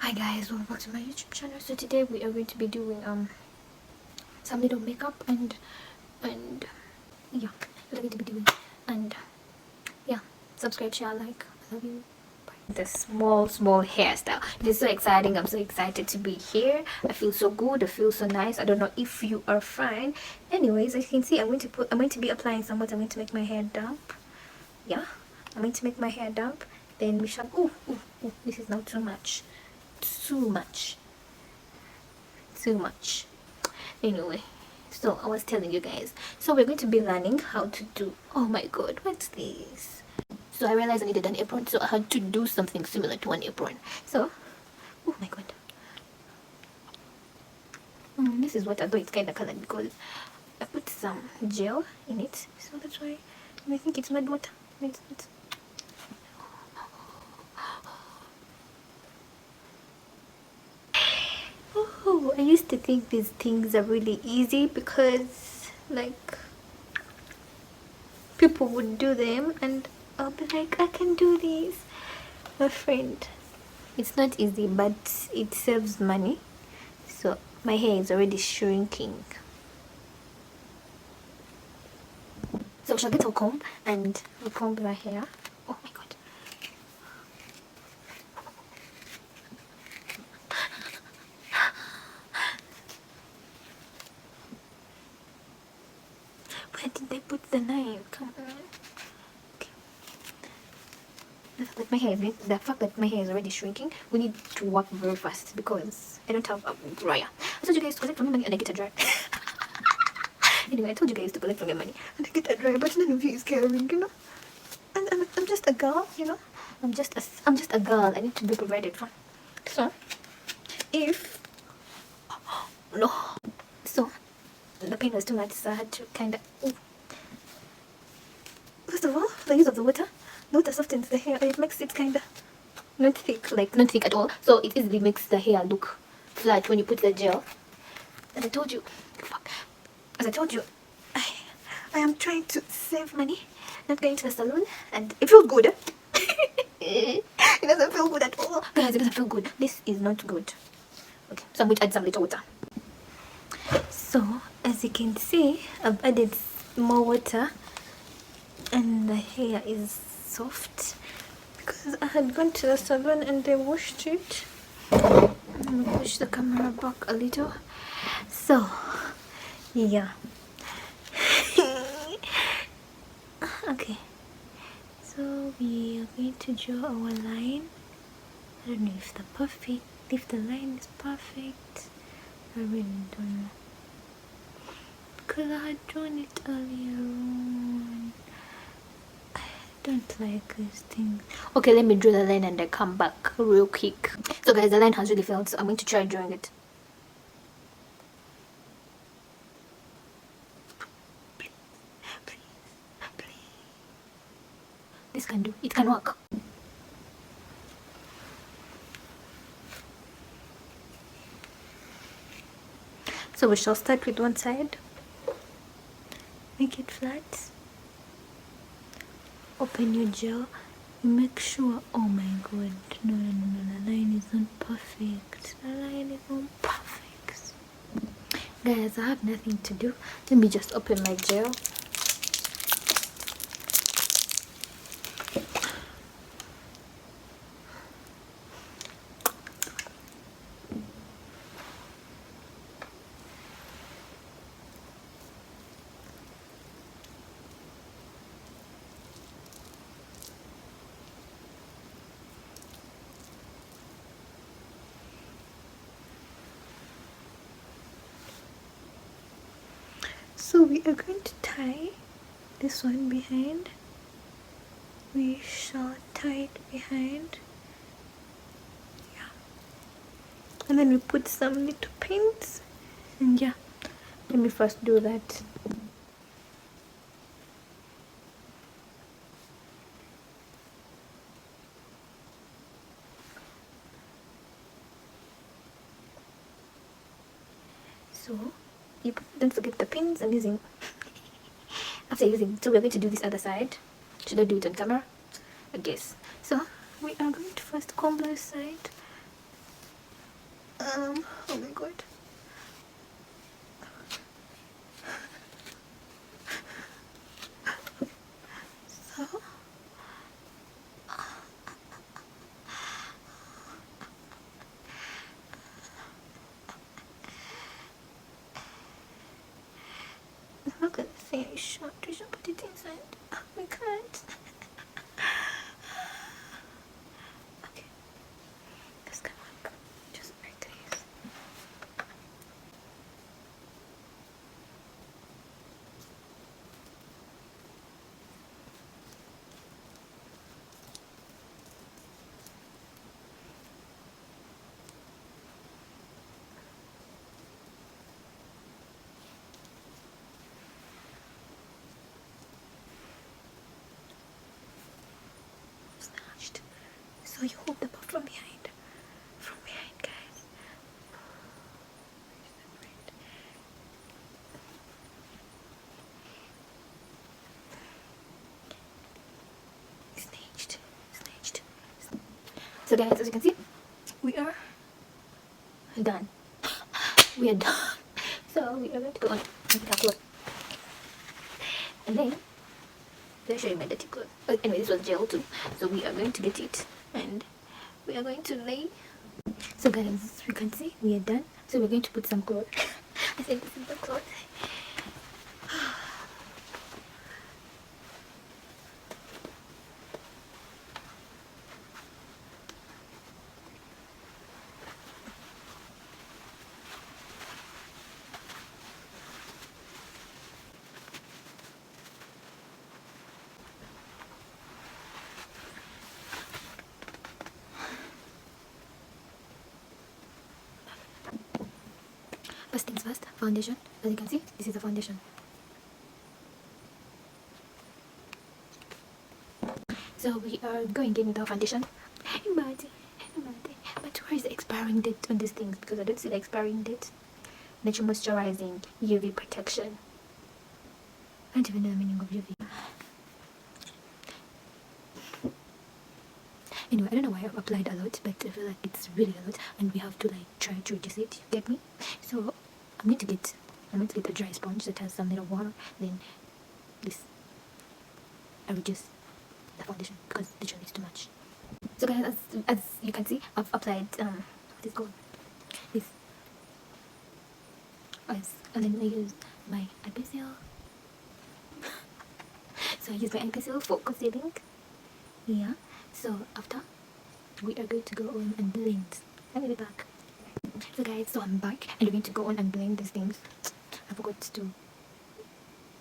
Hi guys, welcome back to my YouTube channel. So today we are going to be doing some little makeup and yeah, we're going to be doing and yeah, subscribe, share, like. I love you. Bye. The small hairstyle. It is so exciting. I'm so excited to be here. I feel so good. I feel so nice. I don't know if you are fine. Anyways, as you can see, I'm going to be applying some water. I'm going to make my hair damp. Yeah, I'm going to make my hair damp. Then we shall. Oh, this is not too much. Too much. Anyway, so I was telling you guys, so we're going to be learning how to do, oh my god, what's this? So I realized I needed an apron, so I had to do something similar to an apron. So oh my god, this is what I thought it's kind of colored because I put some gel in it, so that's why I think it's mud water. It's oh, I used to think these things are really easy because like people would do them and I'll be like, I can do this. My friend, it's not easy, but it saves money. So my hair is already shrinking. So we shall get a comb and we'll comb my hair. Oh my god. Where did they put the knife? Come on. The fact that my hair is already shrinking, we need to work very fast because I don't have a dryer. I told you guys to collect from my money and I get a dryer. Anyway, I told you guys to collect from your money and I get a dryer, but none of you is caring, you know. And I'm just a girl, you know. I'm just a girl. I need to be provided for. So if no, so the pain was too much, so I had to kind of. First of all, the use of the water softens the hair. It makes it kind of not thick, like not thick at all. So it easily makes the hair look flat when you put the gel. And I told you, fuck. As I told you, I am trying to save money, not going to the salon, and it feels good. It doesn't feel good at all, guys. It doesn't feel good. This is not good. Okay, so I'm going to add some little water. So as you can see, I've added more water and the hair is soft because I had gone to the salon and they washed it. Let me push the camera back a little. So yeah. Okay, so we are going to draw our line. I don't know if the line is perfect. I really don't know because I had drawn it earlier on. I don't like these things. Okay, let me draw the line and I come back real quick. So guys, the line has really failed, so I'm going to try drawing it. Please. This can do. It can work. So we shall start with one side. Make it flat. Open your gel. Make sure. Oh my god. No. The line is not perfect. The line is not perfect. Guys, I have nothing to do. Let me just open my gel. So we are going to tie this one behind. We shall tie it behind. Yeah. And then we put some little pins. And yeah, let me first do that. So you don't forget the pins I'm using. So we're going to do this other side. Should I do it on camera? I guess. So we are going to first comb this side. Oh my god. So I'm not gonna finish. I should put it inside. We can't. Okay, this can work. Just like this. Snatched. So you hold the puff from behind. From behind, guys. Snatched. Snatched. So guys, as you can see, we are done. We are done. So we are going to go on and pick our clothes. And then I'll show you my dirty clothes. Anyway, this was gel too. So we are going to get it and we are going to lay. So guys, as you can see, we are done. So we're going to put some clothes. I think this is the clothes. First things first, foundation. As you can see, this is the foundation. So we are going in with our foundation. But where is the expiring date on these things? Because I don't see the expiring date. Nature moisturizing, UV protection. I don't even know the meaning of UV. Anyway, I don't know why I've applied a lot, but I feel like it's really a lot, and we have to like try to reduce it. You get me? So I'm going to get a dry sponge that has some little water. Then this, I reduce the foundation because literally it's too much. So guys, as you can see, I've applied what is called this, and then I use my eye pencil. So I use my eye pencil for concealing. Yeah. So after, we are going to go on and blend. Let me be back. So guys, so I'm back and we're going to go on and blend these things. I forgot to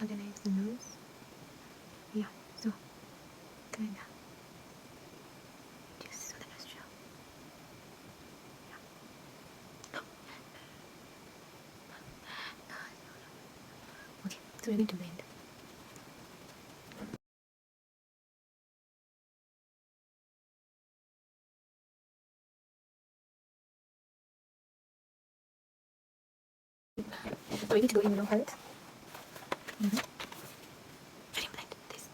organize the nose. Yeah, so kinda just so the nostril. Yeah. Okay, so we're going to blend. So we need to go in with our heart. Mm-hmm. Very blend this.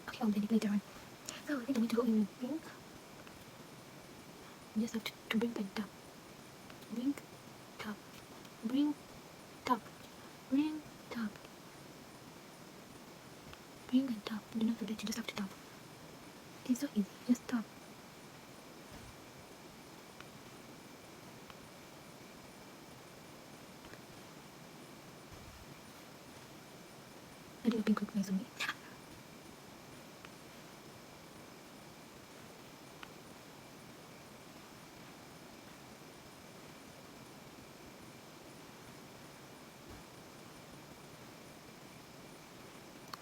Okay, I'll blend it later on. So I think I need to go in with pink. You just have to bring and tap. Bring, tap. Bring, tap. Bring, tap. Bring and tap. Do not forget, you just have to tap. It's so easy, just tap. I did a pink look nice on me.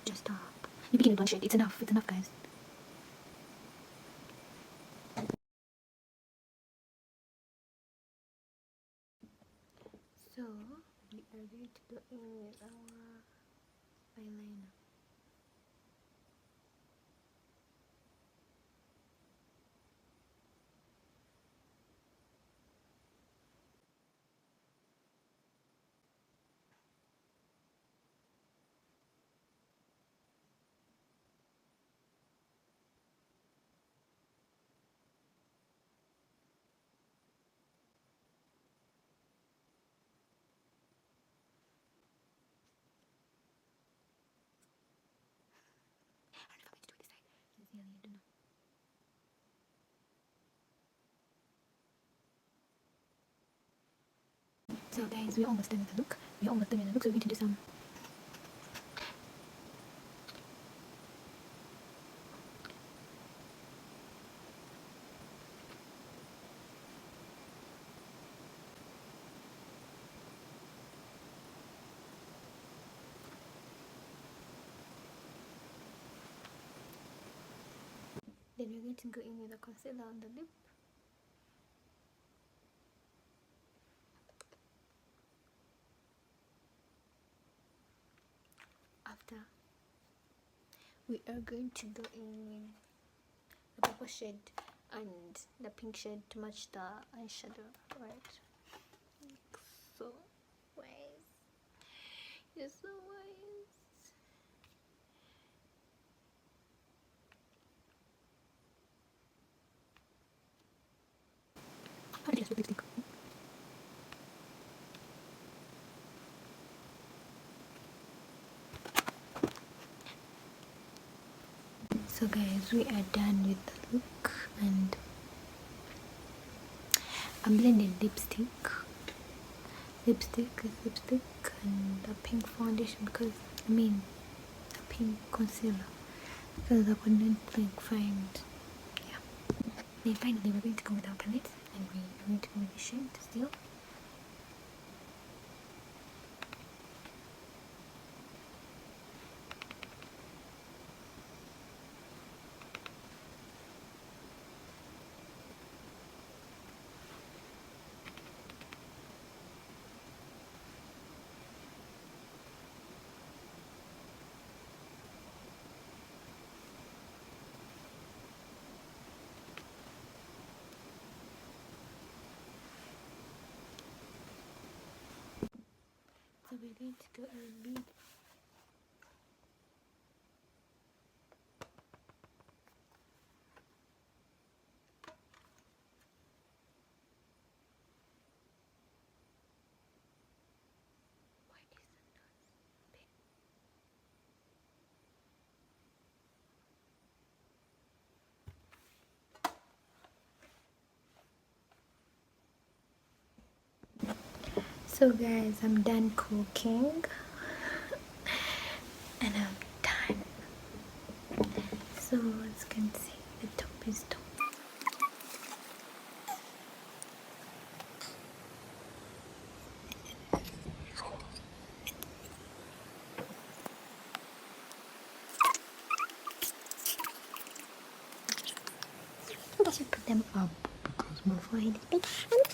Just stop. You begin with one shade. It's enough. It's enough, guys. So we are going to go in with our eyeliner. really, I don't know. So guys, we're almost done with the look. So we're going to do some then we're going to go in with the concealer on the lip. After, we are going to go in with the purple shade and the pink shade to match the eyeshadow, right? So wise, you're so wise. How do you lipstick? So guys, we are done with the look, and I'm blending lipstick and the pink foundation, because the pink concealer, because I couldn't find, yeah. Then finally we're going to go with our palette, and we're going to go with the shade still. So we're going to go R&B. So guys, I'm done cooking and I'm done. So as you can see, the top is top. I should put them up because my forehead is big.